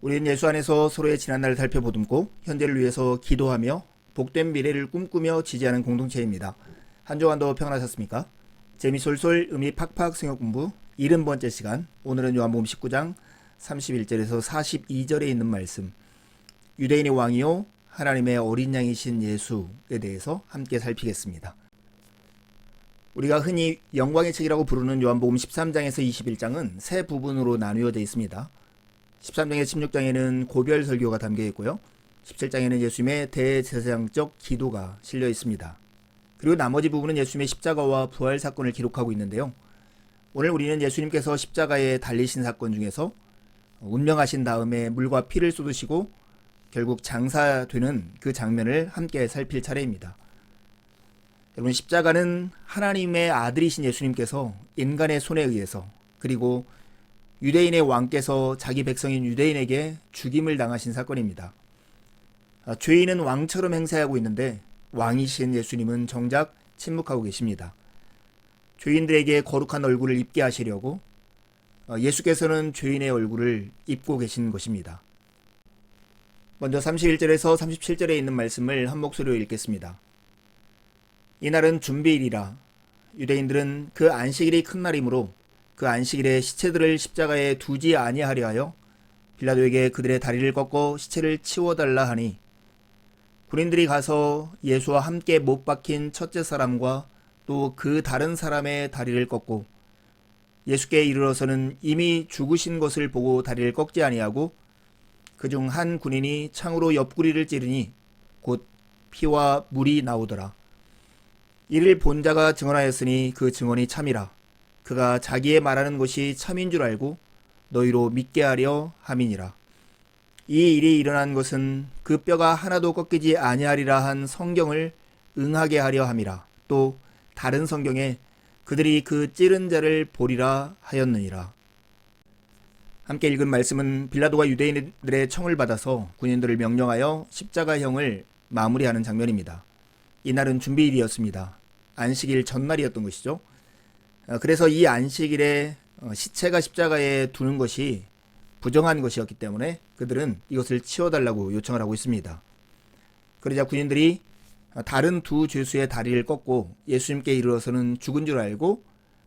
우리는 예수 안에서 서로의 지난날을 살펴보듬고 현재를 위해서 기도하며 복된 미래를 꿈꾸며 지지하는 공동체입니다. 한 주간도 평안하셨습니까? 재미솔솔 의미 팍팍 성역 공부 70번째 시간, 오늘은 요한복음 19장 31절에서 42절에 있는 말씀, 유대인의 왕이요 하나님의 어린 양이신 예수에 대해서 함께 살피겠습니다. 우리가 흔히 영광의 책이라고 부르는 요한복음 13장에서 21장은 세 부분으로 나누어져 있습니다. 13장에서 16장에는 고별 설교가 담겨 있고요. 17장에는 예수님의 대제사장적 기도가 실려 있습니다. 그리고 나머지 부분은 예수님의 십자가와 부활 사건을 기록하고 있는데요. 오늘 우리는 예수님께서 십자가에 달리신 사건 중에서 운명하신 다음에 물과 피를 쏟으시고 결국 장사되는 그 장면을 함께 살필 차례입니다. 여러분, 십자가는 하나님의 아들이신 예수님께서 인간의 손에 의해서, 그리고 유대인의 왕께서 자기 백성인 유대인에게 죽임을 당하신 사건입니다. 죄인은 왕처럼 행세하고 있는데 왕이신 예수님은 정작 침묵하고 계십니다. 죄인들에게 거룩한 얼굴을 입게 하시려고 예수께서는 죄인의 얼굴을 입고 계신 것입니다. 먼저 31절에서 37절에 있는 말씀을 한 목소리로 읽겠습니다. 이날은 준비일이라. 유대인들은 그 안식일이 큰 날이므로 그 안식일에 시체들을 십자가에 두지 아니하려 하여 빌라도에게 그들의 다리를 꺾어 시체를 치워달라 하니, 군인들이 가서 예수와 함께 못 박힌 첫째 사람과 또 그 다른 사람의 다리를 꺾고 예수께 이르러서는 이미 죽으신 것을 보고 다리를 꺾지 아니하고 그중 한 군인이 창으로 옆구리를 찌르니 곧 피와 물이 나오더라. 이를 본 자가 증언하였으니 그 증언이 참이라. 그가 자기의 말하는 것이 참인 줄 알고 너희로 믿게 하려 함이니라. 이 일이 일어난 것은 그 뼈가 하나도 꺾이지 아니하리라 한 성경을 응하게 하려 함이라. 또 다른 성경에 그들이 그 찌른 자를 보리라 하였느니라. 함께 읽은 말씀은 빌라도가 유대인들의 청을 받아서 군인들을 명령하여 십자가형을 마무리하는 장면입니다. 이날은 준비일이었습니다. 안식일 전날이었던 것이죠. 그래서 이 안식일에 시체가 십자가에 두는 것이 부정한 것이었기 때문에 그들은 이것을 치워달라고 요청을 하고 있습니다. 그러자 군인들이 다른 두 죄수의 다리를 꺾고 예수님께 이르러서는 죽은 줄 알고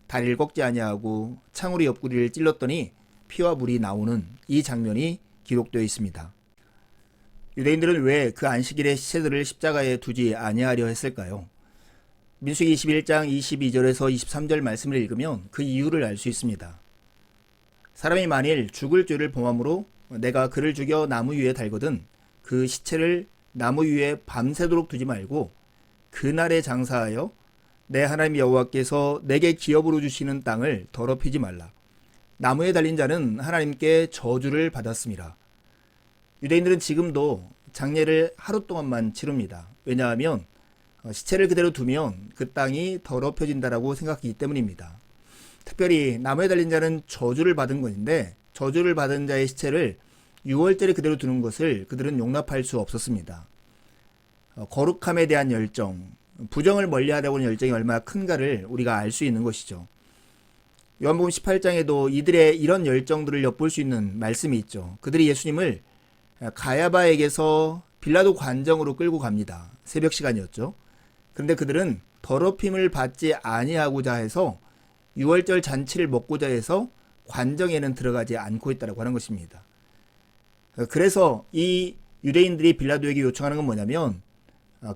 다리를 꺾지 아니하고 창으로 옆구리를 찔렀더니 피와 물이 나오는 이 장면이 기록되어 있습니다. 유대인들은 왜 그 안식일에 시체들을 십자가에 두지 아니하려 했을까요? 민수기 21장 22절에서 23절 말씀을 읽으면 그 이유를 알 수 있습니다. 사람이 만일 죽을 죄를 범함으로 내가 그를 죽여 나무 위에 달거든 그 시체를 나무 위에 밤새도록 두지 말고 그날에 장사하여 내 하나님 여호와께서 내게 기업으로 주시는 땅을 더럽히지 말라. 나무에 달린 자는 하나님께 저주를 받았습니다. 유대인들은 지금도 장례를 하루 동안만 치릅니다. 왜냐하면 시체를 그대로 두면 그 땅이 더럽혀진다라고 생각하기 때문입니다. 특별히 나무에 달린 자는 저주를 받은 것인데, 저주를 받은 자의 시체를 6월절에 그대로 두는 것을 그들은 용납할 수 없었습니다. 거룩함에 대한 열정, 부정을 멀리하려고 하는 열정이 얼마나 큰가를 우리가 알 수 있는 것이죠. 요한복음 18장에도 이들의 이런 열정들을 엿볼 수 있는 말씀이 있죠. 그들이 예수님을 가야바에게서 빌라도 관정으로 끌고 갑니다. 새벽 시간이었죠. 그런데 그들은 더럽힘을 받지 아니하고자 해서 6월절 잔치를 먹고자 해서 관정에는 들어가지 않고 있다고 하는 것입니다. 그래서 이 유대인들이 빌라도에게 요청하는 건 뭐냐면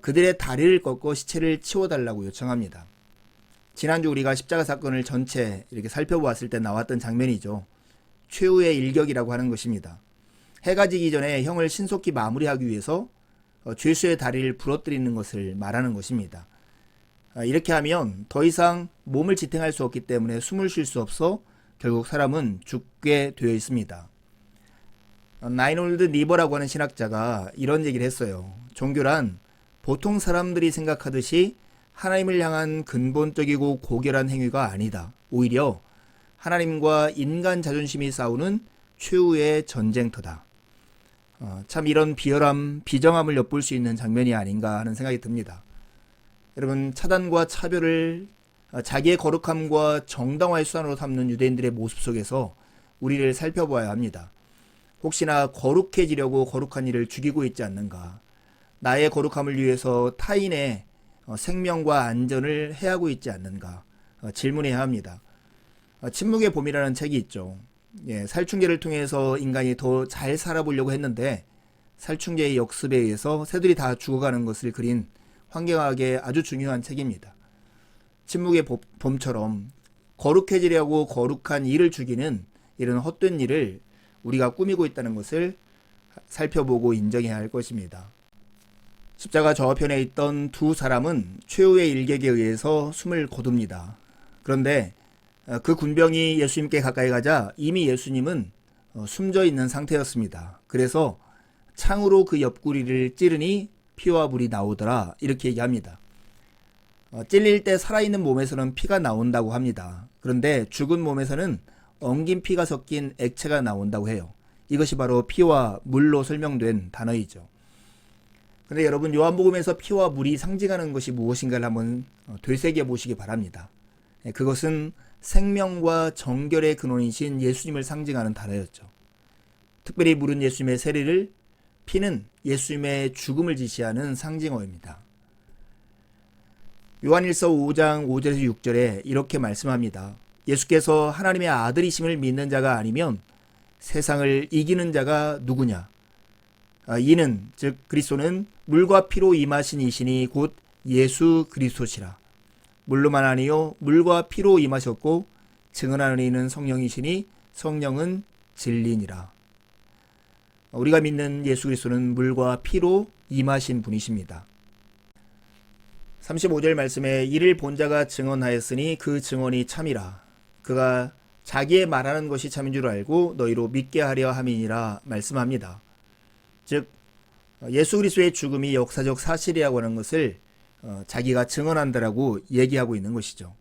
그들의 다리를 꺾고 시체를 치워달라고 요청합니다. 지난주 우리가 십자가 사건을 전체 이렇게 살펴보았을 때 나왔던 장면이죠. 최후의 일격이라고 하는 것입니다. 해가 지기 전에 형을 신속히 마무리하기 위해서 죄수의 다리를 부러뜨리는 것을 말하는 것입니다. 이렇게 하면 더 이상 몸을 지탱할 수 없기 때문에 숨을 쉴 수 없어 결국 사람은 죽게 되어 있습니다. 나인홀드 리버라고 하는 신학자가 이런 얘기를 했어요. 종교란 보통 사람들이 생각하듯이 하나님을 향한 근본적이고 고결한 행위가 아니다. 오히려 하나님과 인간 자존심이 싸우는 최후의 전쟁터다. 참 이런 비열함, 비정함을 엿볼 수 있는 장면이 아닌가 하는 생각이 듭니다. 여러분, 차단과 차별을 자기의 거룩함과 정당화의 수단으로 삼는 유대인들의 모습 속에서 우리를 살펴보아야 합니다. 혹시나 거룩해지려고 거룩한 이를 죽이고 있지 않는가? 나의 거룩함을 위해서 타인의 생명과 안전을 해하고 있지 않는가? 질문해야 합니다. 침묵의 봄이라는 책이 있죠. 살충제를 통해서 인간이 더 잘 살아보려고 했는데 살충제의 역습에 의해서 새들이 다 죽어가는 것을 그린 환경학의 아주 중요한 책입니다. 침묵의 봄처럼 거룩해지려고 거룩한 이를 죽이는 이런 헛된 일을 우리가 꾸미고 있다는 것을 살펴보고 인정해야 할 것입니다. 십자가 저편에 있던 두 사람은 최후의 일격에 의해서 숨을 거둡니다. 그런데 그 군병이 예수님께 가까이 가자 이미 예수님은 숨져 있는 상태였습니다. 그래서 창으로 그 옆구리를 찌르니 피와 물이 나오더라, 이렇게 얘기합니다. 찔릴 때 살아있는 몸에서는 피가 나온다고 합니다. 그런데 죽은 몸에서는 엉긴 피가 섞인 액체가 나온다고 해요. 이것이 바로 피와 물로 설명된 단어이죠. 그런데 여러분, 요한복음에서 피와 물이 상징하는 것이 무엇인가를 한번 되새겨 보시기 바랍니다. 그것은 생명과 정결의 근원이신 예수님을 상징하는 단어였죠. 특별히 물은 예수님의 세리를, 피는 예수님의 죽음을 지시하는 상징어입니다. 요한일서 5장 5절에서 6절에 이렇게 말씀합니다. 예수께서 하나님의 아들이심을 믿는 자가 아니면 세상을 이기는 자가 누구냐? 이는 즉 그리스도는 물과 피로 임하신 이시니 곧 예수 그리스도시라. 물로만 아니요 물과 피로 임하셨고 증언하는 이는 성령이시니 성령은 진리니라. 우리가 믿는 예수 그리스도는 물과 피로 임하신 분이십니다. 35절 말씀에 이를 본 자가 증언하였으니 그 증언이 참이라. 그가 자기의 말하는 것이 참인 줄 알고 너희로 믿게 하려 함이니라 말씀합니다. 즉 예수 그리스도의 죽음이 역사적 사실이라고 하는 것을 자기가 증언한다라고 얘기하고 있는 것이죠.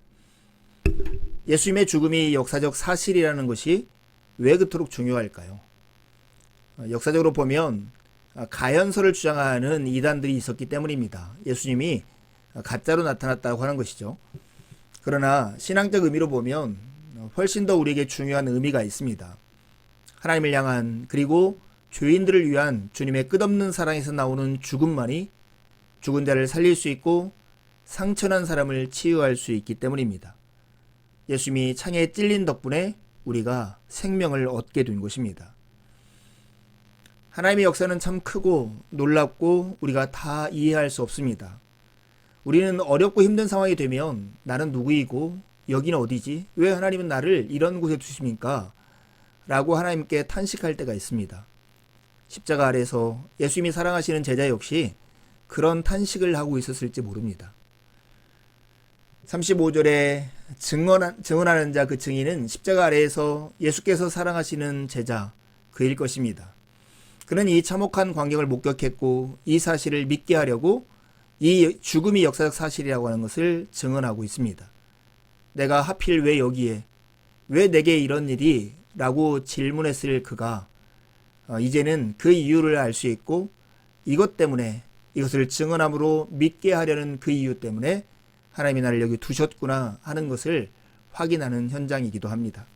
예수님의 죽음이 역사적 사실이라는 것이 왜 그토록 중요할까요? 역사적으로 보면 가연설을 주장하는 이단들이 있었기 때문입니다. 예수님이 가짜로 나타났다고 하는 것이죠. 그러나 신앙적 의미로 보면 훨씬 더 우리에게 중요한 의미가 있습니다. 하나님을 향한, 그리고 죄인들을 위한 주님의 끝없는 사랑에서 나오는 죽음만이 죽은 자를 살릴 수 있고 상처난 사람을 치유할 수 있기 때문입니다. 예수님이 창에 찔린 덕분에 우리가 생명을 얻게 된 것입니다. 하나님의 역사는 참 크고 놀랍고 우리가 다 이해할 수 없습니다. 우리는 어렵고 힘든 상황이 되면 나는 누구이고 여기는 어디지? 왜 하나님은 나를 이런 곳에 두십니까? 라고 하나님께 탄식할 때가 있습니다. 십자가 아래서 예수님이 사랑하시는 제자 역시 그런 탄식을 하고 있었을지 모릅니다. 35절에 증언하는 자, 그 증인은 십자가 아래에서 예수께서 사랑하시는 제자, 그일 것입니다. 그는 이 참혹한 광경을 목격했고 이 사실을 믿게 하려고 이 죽음이 역사적 사실이라고 하는 것을 증언하고 있습니다. 내가 하필 왜 여기에, 왜 내게 이런 일이? 라고 질문했을 그가 이제는 그 이유를 알 수 있고 이것 때문에, 이것을 증언함으로 믿게 하려는 그 이유 때문에 하나님이 나를 여기 두셨구나 하는 것을 확인하는 현장이기도 합니다.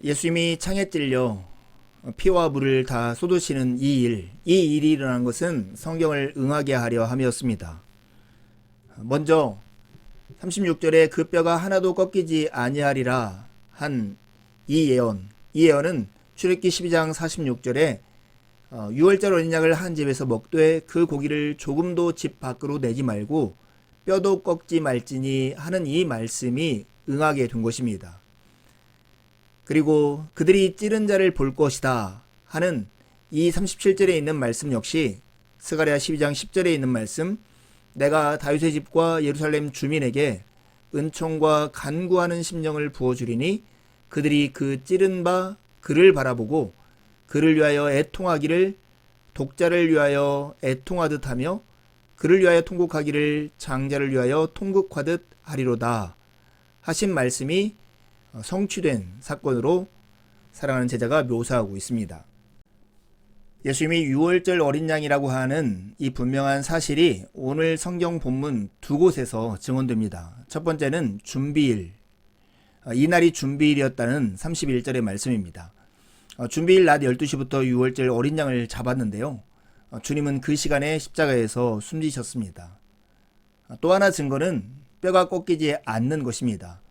예수님이 창에 찔려 피와 물을 다 쏟으시는 이 일이 일어난 것은 성경을 응하게 하려 함이었습니다. 먼저 36절에 그 뼈가 하나도 꺾이지 아니하리라 한 이 예언은 출애굽기 12장 46절에 6월절 어린 양을 한 집에서 먹되 그 고기를 조금도 집 밖으로 내지 말고 뼈도 꺾지 말지니 하는 이 말씀이 응하게 된 것입니다. 그리고 그들이 찌른 자를 볼 것이다 하는 이 37절에 있는 말씀 역시 스가랴 12장 10절에 있는 말씀, 내가 다윗의 집과 예루살렘 주민에게 은총과 간구하는 심령을 부어주리니 그들이 그 찌른 바 그를 바라보고 그를 위하여 애통하기를 독자를 위하여 애통하듯 하며 그를 위하여 통곡하기를 장자를 위하여 통곡하듯 하리로다 하신 말씀이 성취된 사건으로 사랑하는 제자가 묘사하고 있습니다. 예수님이 유월절 어린 양이라고 하는 이 분명한 사실이 오늘 성경 본문 두 곳에서 증언됩니다. 첫 번째는 준비일, 이날이 준비일이었다는 31절의 말씀입니다. 준비일 낮 12시부터 유월절 어린 양을 잡았는데요. 주님은 그 시간에 십자가에서 숨지셨습니다. 또 하나 증거는 뼈가 꺾이지 않는 것입니다.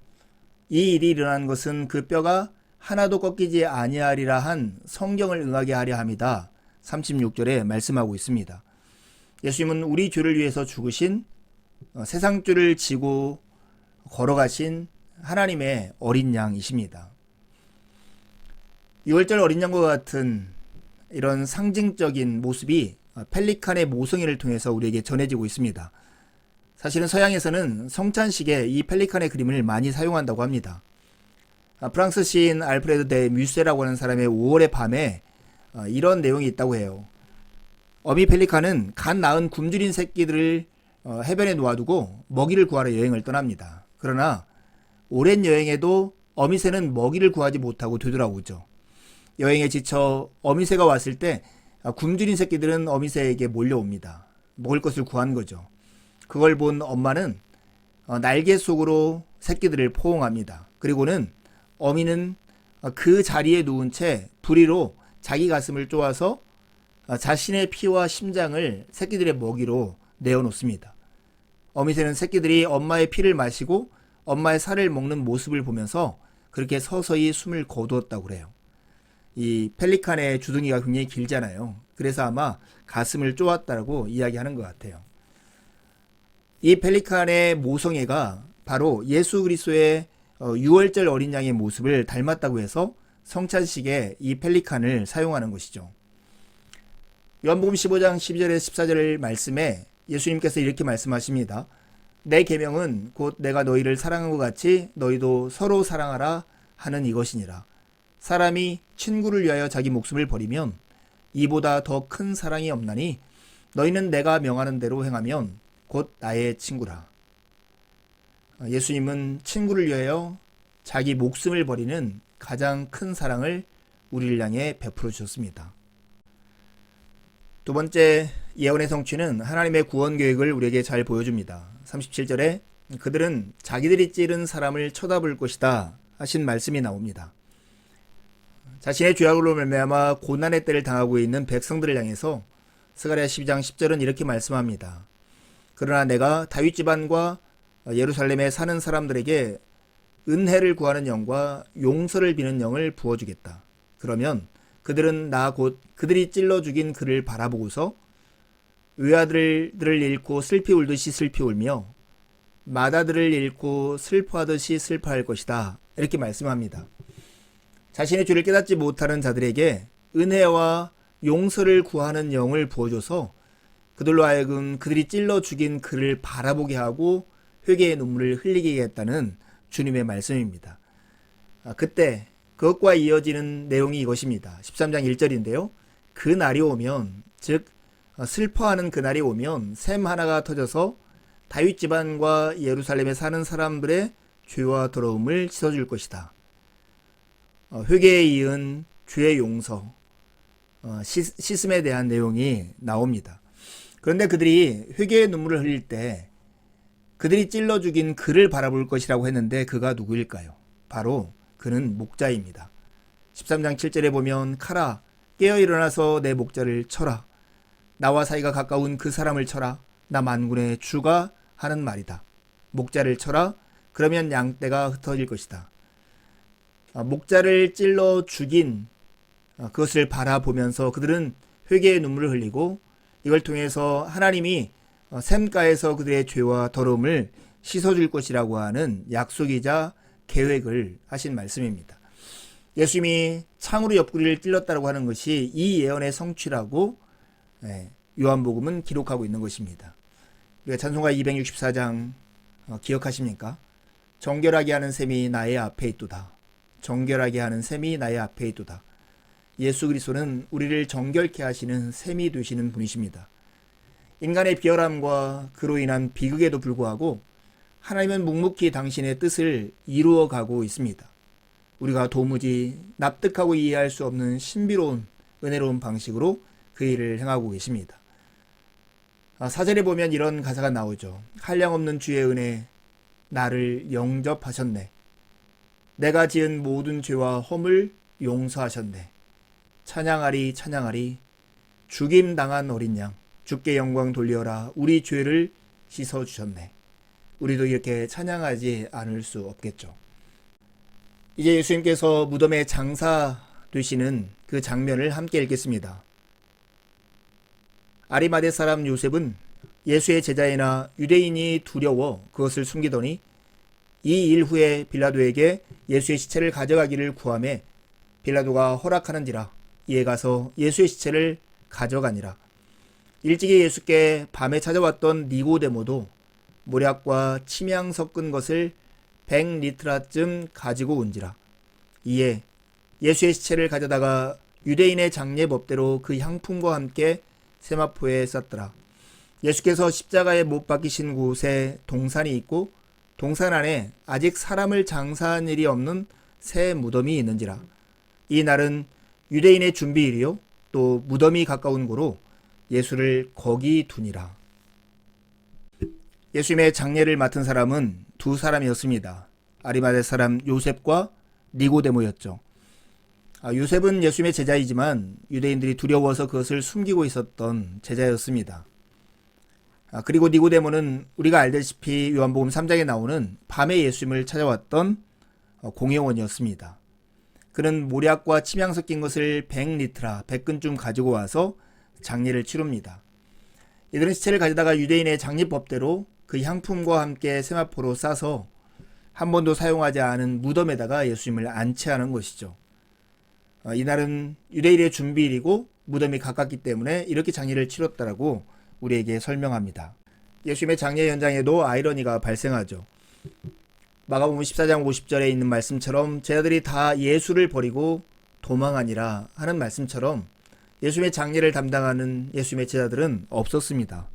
이 일이 일어난 것은 그 뼈가 하나도 꺾이지 아니하리라 한 성경을 응하게 하려 함이다. 36절에 말씀하고 있습니다. 예수님은 우리 죄를 위해서 죽으신, 세상죄를 지고 걸어가신 하나님의 어린 양이십니다. 유월절 어린 양과 같은 이런 상징적인 모습이 펠리칸의 모성애를 통해서 우리에게 전해지고 있습니다. 사실은 서양에서는 성찬식에 이 펠리칸의 그림을 많이 사용한다고 합니다. 프랑스 시인 알프레드 데 뮤세라고 하는 사람의 5월의 밤에 이런 내용이 있다고 해요. 어미 펠리칸은 갓 낳은 굶주린 새끼들을 해변에 놓아두고 먹이를 구하러 여행을 떠납니다. 그러나 오랜 여행에도 어미새는 먹이를 구하지 못하고 되돌아오죠. 여행에 지쳐 어미새가 왔을 때 굶주린 새끼들은 어미새에게 몰려옵니다. 먹을 것을 구한 거죠. 그걸 본 엄마는 날개 속으로 새끼들을 포옹합니다. 그리고는 어미는 그 자리에 누운 채 부리로 자기 가슴을 쪼아서 자신의 피와 심장을 새끼들의 먹이로 내어놓습니다. 어미새는 새끼들이 엄마의 피를 마시고 엄마의 살을 먹는 모습을 보면서 그렇게 서서히 숨을 거두었다고 그래요. 이 펠리칸의 주둥이가 굉장히 길잖아요. 그래서 아마 가슴을 쪼았다고 이야기하는 것 같아요. 이 펠리칸의 모성애가 바로 예수 그리스도의 유월절 어린 양의 모습을 닮았다고 해서 성찬식에 이 펠리칸을 사용하는 것이죠. 요한복음 15장 12절에서 14절 말씀에 예수님께서 이렇게 말씀하십니다. 내 계명은 곧 내가 너희를 사랑한 것 같이 너희도 서로 사랑하라 하는 이것이니라. 사람이 친구를 위하여 자기 목숨을 버리면 이보다 더 큰 사랑이 없나니 너희는 내가 명하는 대로 행하면 곧 나의 친구라. 예수님은 친구를 위하여 자기 목숨을 버리는 가장 큰 사랑을 우리를 향해 베풀어 주셨습니다. 두 번째, 예언의 성취는 하나님의 구원 계획을 우리에게 잘 보여줍니다. 37절에 그들은 자기들이 찌른 사람을 쳐다볼 것이다 하신 말씀이 나옵니다. 자신의 죄악으로 말미암아 고난의 때를 당하고 있는 백성들을 향해서 스가랴 12장 10절은 이렇게 말씀합니다. 그러나 내가 다윗 집안과 예루살렘에 사는 사람들에게 은혜를 구하는 영과 용서를 비는 영을 부어주겠다. 그러면 그들은 나 곧 그들이 찔러 죽인 그를 바라보고서 외아들을 잃고 슬피 울듯이 슬피 울며 맏아들을 잃고 슬퍼하듯이 슬퍼할 것이다. 이렇게 말씀합니다. 자신의 죄를 깨닫지 못하는 자들에게 은혜와 용서를 구하는 영을 부어줘서 그들로 하여금 그들이 찔러 죽인 그를 바라보게 하고 회개의 눈물을 흘리게 했다는 주님의 말씀입니다. 그때 그것과 이어지는 내용이 이것입니다. 13장 1절인데요. 그 날이 오면, 즉 슬퍼하는 그 날이 오면 샘 하나가 터져서 다윗 집안과 예루살렘에 사는 사람들의 죄와 더러움을 씻어줄 것이다. 회개에 이은 죄의 용서, 씻음에 대한 내용이 나옵니다. 그런데 그들이 회개의 눈물을 흘릴 때 그들이 찔러 죽인 그를 바라볼 것이라고 했는데 그가 누구일까요? 바로 그는 목자입니다. 13장 7절에 보면 카라 깨어 일어나서 내 목자를 쳐라. 나와 사이가 가까운 그 사람을 쳐라. 나 만군의 주가 하는 말이다. 목자를 쳐라. 그러면 양떼가 흩어질 것이다. 목자를 찔러 죽인 그것을 바라보면서 그들은 회개의 눈물을 흘리고 이걸 통해서 하나님이 샘가에서 그들의 죄와 더러움을 씻어줄 것이라고 하는 약속이자 계획을 하신 말씀입니다. 예수님이 창으로 옆구리를 찔렀다고 하는 것이 이 예언의 성취라고 요한복음은 기록하고 있는 것입니다. 우리가 찬송가 264장 기억하십니까? 정결하게 하는 셈이 나의 앞에 있도다. 정결하게 하는 셈이 나의 앞에 있도다. 예수 그리스도는 우리를 정결케 하시는 셈이 되시는 분이십니다. 인간의 비열함과 그로 인한 비극에도 불구하고 하나님은 묵묵히 당신의 뜻을 이루어가고 있습니다. 우리가 도무지 납득하고 이해할 수 없는 신비로운 은혜로운 방식으로 그 일을 행하고 계십니다. 4절에 보면 이런 가사가 나오죠. 한량없는 주의 은혜 나를 영접하셨네. 내가 지은 모든 죄와 허물 용서하셨네. 찬양하리 찬양하리 죽임당한 어린 양 주께 영광 돌려라. 우리 죄를 씻어주셨네. 우리도 이렇게 찬양하지 않을 수 없겠죠. 이제 예수님께서 무덤에 장사 되시는 그 장면을 함께 읽겠습니다. 아리마대 사람 요셉은 예수의 제자이나 유대인이 두려워 그것을 숨기더니 이 일 후에 빌라도에게 예수의 시체를 가져가기를 구하매 빌라도가 허락하는지라 이에 가서 예수의 시체를 가져가니라. 일찍이 예수께 밤에 찾아왔던 니고데모도 모략과 침향 섞은 것을 100리트라쯤 가지고 온지라. 이에 예수의 시체를 가져다가 유대인의 장례 법대로 그 향품과 함께 세마포에 쌌더라. 예수께서 십자가에 못 박히신 곳에 동산이 있고 동산 안에 아직 사람을 장사한 일이 없는 새 무덤이 있는지라. 이 날은 유대인의 준비일이요 또 무덤이 가까운 고로 예수를 거기 두니라. 예수님의 장례를 맡은 사람은 두 사람이었습니다. 아리마대 사람 요셉과 니고데모였죠. 요셉은 예수님의 제자이지만 유대인들이 두려워서 그것을 숨기고 있었던 제자였습니다. 그리고 니고데모는 우리가 알다시피 요한복음 3장에 나오는 밤에 예수님을 찾아왔던 공회원이었습니다. 그는 모략과 침향 섞인 것을 100리트라 100근쯤 가지고 와서 장례를 치릅니다. 이들은 시체를 가져다가 유대인의 장례법대로 그 향품과 함께 세마포로 싸서 한 번도 사용하지 않은 무덤에다가 예수님을 안치하는 것이죠. 이날은 유대인의 준비일이고 무덤이 가깝기 때문에 이렇게 장례를 치렀다라고 우리에게 설명합니다. 예수님의 장례 현장에도 아이러니가 발생하죠. 마가복음 14장 50절에 있는 말씀처럼 제자들이 다 예수를 버리고 도망하니라 하는 말씀처럼 예수님의 장례를 담당하는 예수님의 제자들은 없었습니다.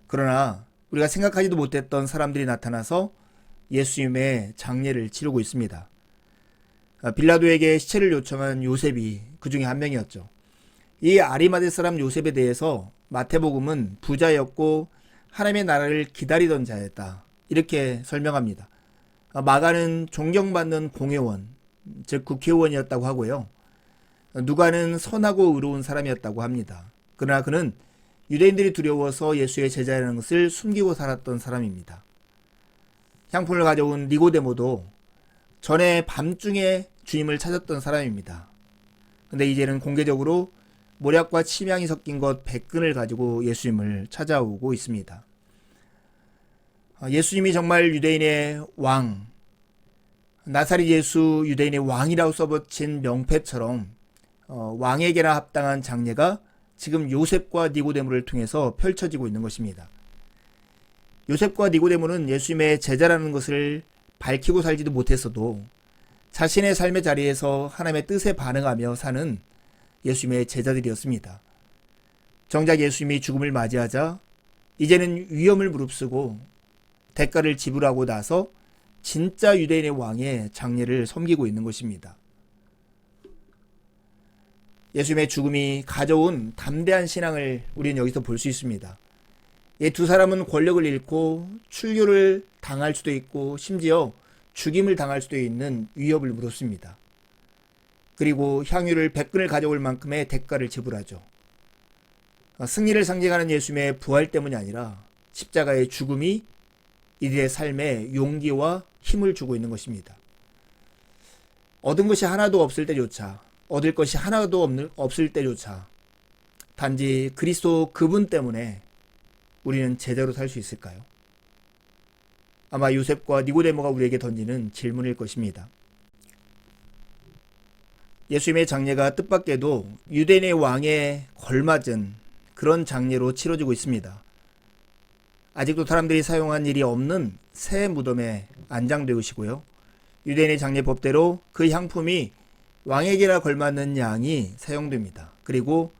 그러나 우리가 생각하지도 못했던 사람들이 나타나서 예수님의 장례를 치르고 있습니다. 빌라도에게 시체를 요청한 요셉이 그 중에 한 명이었죠. 이 아리마대 사람 요셉에 대해서 마태복음은 부자였고 하나님의 나라를 기다리던 자였다 이렇게 설명합니다. 마가는 존경받는 공회원 즉 국회의원이었다고 하고요. 누가는 선하고 의로운 사람이었다고 합니다. 그러나 그는 유대인들이 두려워서 예수의 제자라는 것을 숨기고 살았던 사람입니다. 향품을 가져온 니고데모도 전에 밤중에 주님을 찾았던 사람입니다. 근데 이제는 공개적으로 모략과 침향이 섞인 것 100근을 가지고 예수님을 찾아오고 있습니다. 예수님이 정말 유대인의 왕, 나사렛 예수 유대인의 왕이라고 써붙인 명패처럼 왕에게나 합당한 장례가 지금 요셉과 니고데모를 통해서 펼쳐지고 있는 것입니다. 요셉과 니고데모는 예수님의 제자라는 것을 밝히고 살지도 못했어도 자신의 삶의 자리에서 하나님의 뜻에 반응하며 사는 예수님의 제자들이었습니다. 정작 예수님이 죽음을 맞이하자 이제는 위험을 무릅쓰고 대가를 지불하고 나서 진짜 유대인의 왕의 장례를 섬기고 있는 것입니다. 예수님의 죽음이 가져온 담대한 신앙을 우리는 여기서 볼 수 있습니다. 이 두 사람은 권력을 잃고 출교를 당할 수도 있고 심지어 죽임을 당할 수도 있는 위협을 무릅씁니다. 그리고 향유를 100근을 가져올 만큼의 대가를 지불하죠. 승리를 상징하는 예수님의 부활 때문이 아니라 십자가의 죽음이 이들의 삶에 용기와 힘을 주고 있는 것입니다. 얻은 것이 하나도 없을 때조차, 얻을 것이 하나도 없을 때조차 단지 그리스도 그분 때문에 우리는 제자로 살 수 있을까요? 아마 요셉과 니고데모가 우리에게 던지는 질문일 것입니다. 예수님의 장례가 뜻밖에도 유대인의 왕에 걸맞은 그런 장례로 치러지고 있습니다. 아직도 사람들이 사용한 일이 없는 새 무덤에 안장되시고요. 유대인의 장례법대로 그 향품이 왕에게나 걸맞는 양이 사용됩니다. 그리고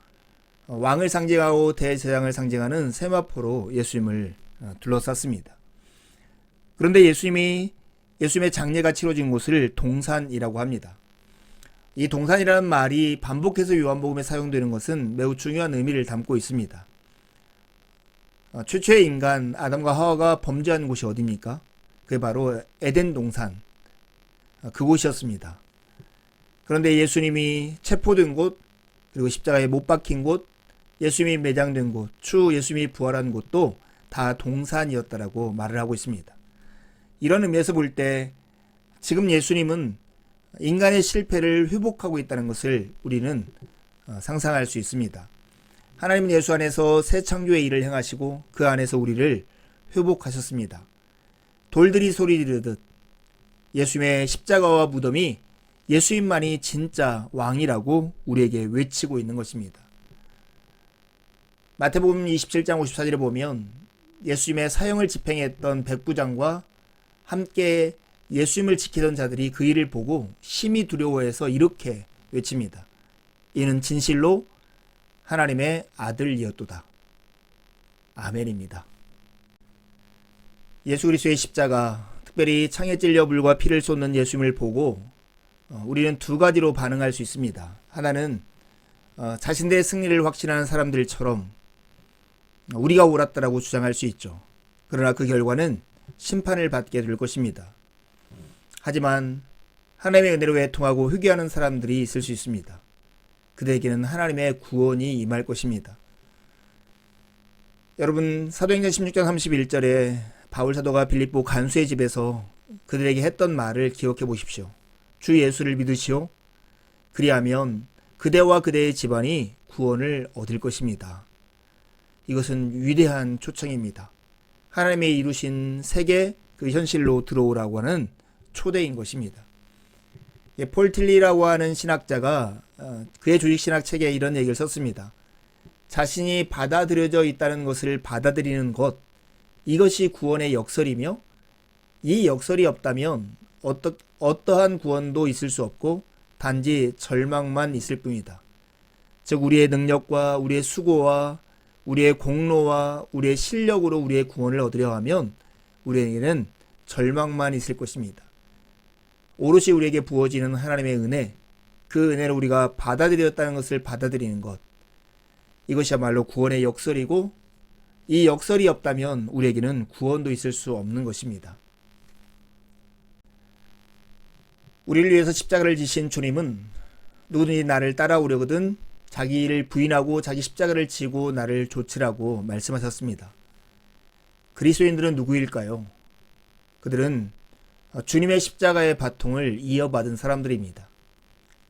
왕을 상징하고 대제사장을 상징하는 세마포로 예수님을 둘러쌌습니다. 그런데 예수님의 장례가 치러진 곳을 동산이라고 합니다. 이 동산이라는 말이 반복해서 요한복음에 사용되는 것은 매우 중요한 의미를 담고 있습니다. 최초의 인간 아담과 하와가 범죄한 곳이 어디입니까? 그게 바로 에덴 동산, 그곳이었습니다. 그런데 예수님이 체포된 곳, 그리고 십자가에 못 박힌 곳, 예수님이 매장된 곳, 추후 예수님이 부활한 곳도 다 동산이었다라고 말을 하고 있습니다. 이런 의미에서 볼 때 지금 예수님은 인간의 실패를 회복하고 있다는 것을 우리는 상상할 수 있습니다. 하나님은 예수 안에서 새 창조의 일을 행하시고 그 안에서 우리를 회복하셨습니다. 돌들이 소리 지르듯 예수님의 십자가와 무덤이 예수님만이 진짜 왕이라고 우리에게 외치고 있는 것입니다. 마태복음 27장 54절에 보면 예수님의 사형을 집행했던 백부장과 함께 예수님을 지키던 자들이 그 일을 보고 심히 두려워해서 이렇게 외칩니다. 이는 진실로 하나님의 아들이었도다. 아멘입니다. 예수 그리스도의 십자가, 특별히 창에 찔려 물과 피를 쏟는 예수님을 보고 우리는 두 가지로 반응할 수 있습니다. 하나는 자신들의 승리를 확신하는 사람들처럼 우리가 옳았다라고 주장할 수 있죠. 그러나 그 결과는 심판을 받게 될 것입니다. 하지만 하나님의 은혜로 애통하고 회개하는 사람들이 있을 수 있습니다. 그들에게는 하나님의 구원이 임할 것입니다. 여러분, 사도행전 16장 31절에 바울 사도가 빌립보 간수의 집에서 그들에게 했던 말을 기억해 보십시오. 주 예수를 믿으시오. 그리하면 그대와 그대의 집안이 구원을 얻을 것입니다. 이것은 위대한 초청입니다. 하나님의 이루신 세계 그 현실로 들어오라고 하는 초대인 것입니다. 폴 틸리라고 하는 신학자가 그의 조직신학 책에 이런 얘기를 썼습니다. 자신이 받아들여져 있다는 것을 받아들이는 것, 이것이 구원의 역설이며 이 역설이 없다면 어떠한 구원도 있을 수 없고 단지 절망만 있을 뿐이다. 즉 우리의 능력과 우리의 수고와 우리의 공로와 우리의 실력으로 우리의 구원을 얻으려 하면 우리에게는 절망만 있을 것입니다. 오롯이 우리에게 부어지는 하나님의 은혜, 그 은혜를 우리가 받아들였다는 것을 받아들이는 것, 이것이야말로 구원의 역설이고 이 역설이 없다면 우리에게는 구원도 있을 수 없는 것입니다. 우리를 위해서 십자가를 지신 주님은 누구든지 나를 따라오려거든 자기를 부인하고 자기 십자가를 지고 나를 좇으라고 말씀하셨습니다. 그리스도인들은 누구일까요? 그들은 주님의 십자가의 바통을 이어받은 사람들입니다.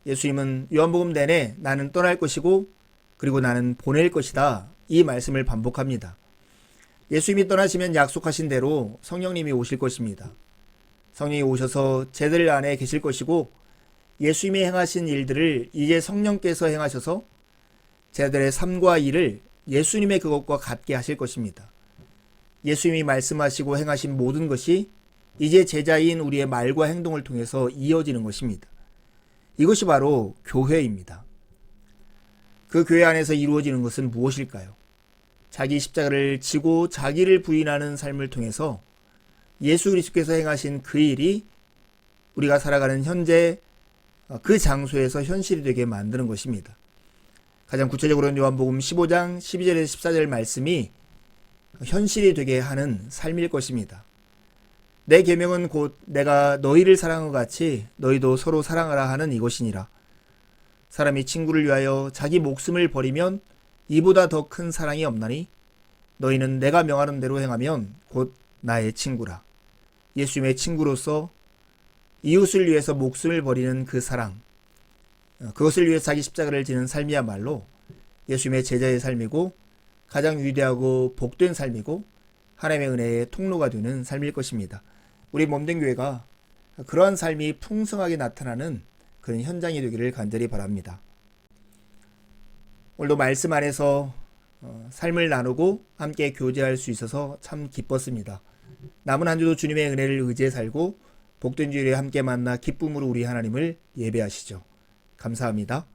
예수님은 요한복음 내내 나는 떠날 것이고 그리고 나는 보낼 것이다, 이 말씀을 반복합니다. 예수님이 떠나시면 약속하신 대로 성령님이 오실 것입니다. 성령이 오셔서 제들 안에 계실 것이고 예수님이 행하신 일들을 이제 성령께서 행하셔서 제들의 삶과 일을 예수님의 그것과 같게 하실 것입니다. 예수님이 말씀하시고 행하신 모든 것이 이제 제자인 우리의 말과 행동을 통해서 이어지는 것입니다. 이것이 바로 교회입니다. 그 교회 안에서 이루어지는 것은 무엇일까요? 자기 십자가를 지고 자기를 부인하는 삶을 통해서 예수 그리스도께서 행하신 그 일이 우리가 살아가는 현재 그 장소에서 현실이 되게 만드는 것입니다. 가장 구체적으로는 요한복음 15장 12절에서 14절 말씀이 현실이 되게 하는 삶일 것입니다. 내 계명은 곧 내가 너희를 사랑한 것 같이 너희도 서로 사랑하라 하는 이것이니라. 사람이 친구를 위하여 자기 목숨을 버리면 이보다 더 큰 사랑이 없나니 너희는 내가 명하는 대로 행하면 곧 나의 친구라. 예수님의 친구로서 이웃을 위해서 목숨을 버리는 그 사랑, 그것을 위해 자기 십자가를 지는 삶이야말로 예수님의 제자의 삶이고 가장 위대하고 복된 삶이고 하나님의 은혜의 통로가 되는 삶일 것입니다. 우리 몸된 교회가 그러한 삶이 풍성하게 나타나는 그런 현장이 되기를 간절히 바랍니다. 오늘도 말씀 안에서 삶을 나누고 함께 교제할 수 있어서 참 기뻤습니다. 남은 한 주도 주님의 은혜를 의지해 살고 복된 주일에 함께 만나 기쁨으로 우리 하나님을 예배하시죠. 감사합니다.